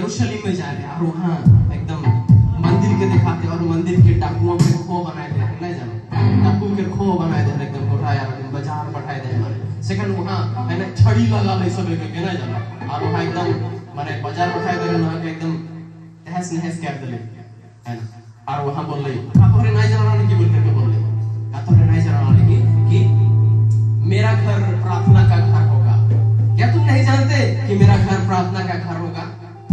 यरूशलेम में जा रहे और वहाँ एकदम मंदिर के दिखाते और मंदिर के डाकुओं के खो बनाए थे नहीं जानो डाकू के खो बनाए थे एकदम उठाया बाजार पठाए थे माने सेकंड वहाँ है ना छड़ी लगा ले सब के नहीं जानो और वहाँ एकदम माने बाजार पठाए थे वहाँ के एकदम तहस नहस कर दिले है ना और वहाँ बोल रही कातोरे नहीं जाना की बोल करके बोल रही कातोरे नहीं जाना कि मेरा घर प्रार्थना का घर होगा। क्या तुम नहीं जानते कि मेरा घर प्रार्थना का घर होगा,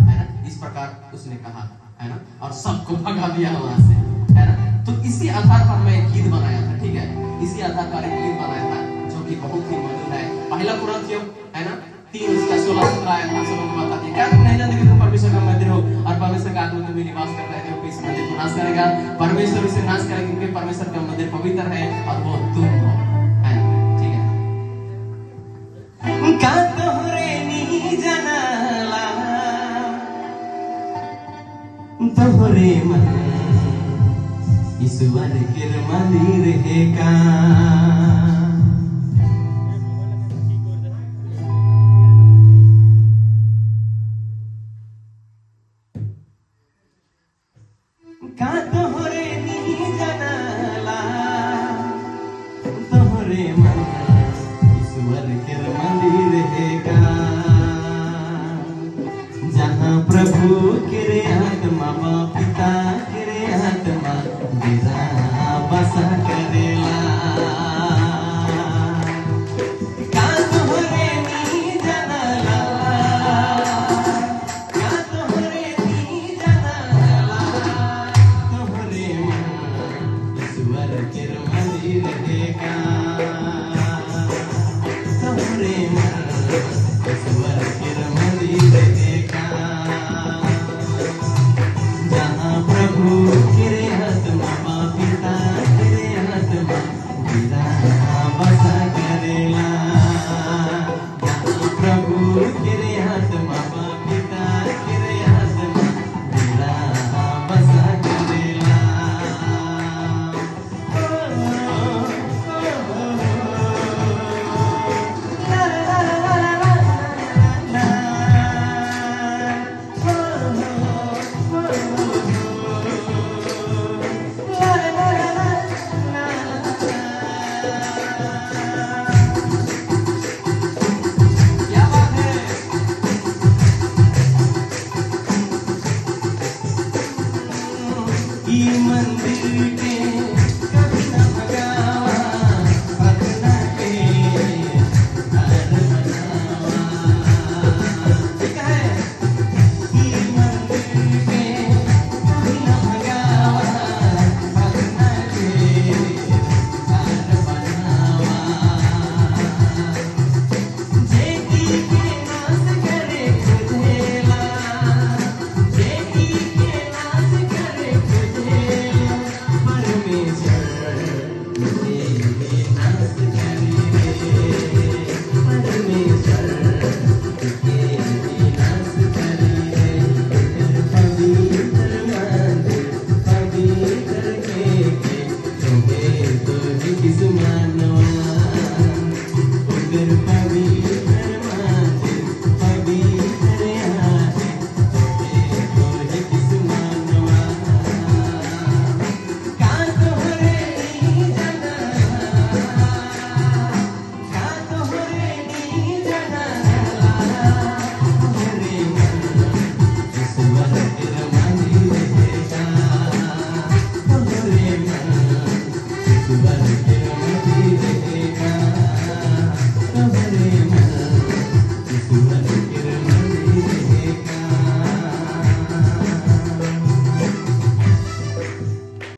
है ना? इस प्रकार उसने कहा, है ना? और सबको भगा दिया वहां से, है ना? तो इसी आधार पर मैं एक गीत बनाया था, ठीक है? इसी आधार पर एक गीत बनाया था जो कि बहुत ही मधुर है। पहला कुरिन्थियों, है ना? 3:16 आया था, सब लोग बताते हैं क्या तुम नहीं जानते कि तुम परमेश्वर का मंदिर हो और परमेश्वर का आत्मा तुम्हें निवास करता है, जो इस मंदिर को नाश करेगा परमेश्वर इसे नाश करेगा क्योंकि परमेश्वर का मंदिर पवित्र है और वो तुम हो, है ना? ठीक है? का तोहरे नी जनाला तोहरे मन ईश्वर के मंदिर है का तोहरे नी जनाला तोहरे मन ईश्वर के मंदिर है का जहाँ प्रभु के आत्मा पिता के आत्मा मेरा बसा करेला का तोहरे नी जनाला का तोहरे नी जनाला तोहरे मन ईश्वर के मंदिर है का तोहरे मन ईश्वर के मंदिर है का जहाँ प्रभु के आत्मा पिता के आत्मा मेरा बसा करेला जहाँ प्रभु के आत्मा पिता के आत्मा मेरा बसा करेला मंदिर के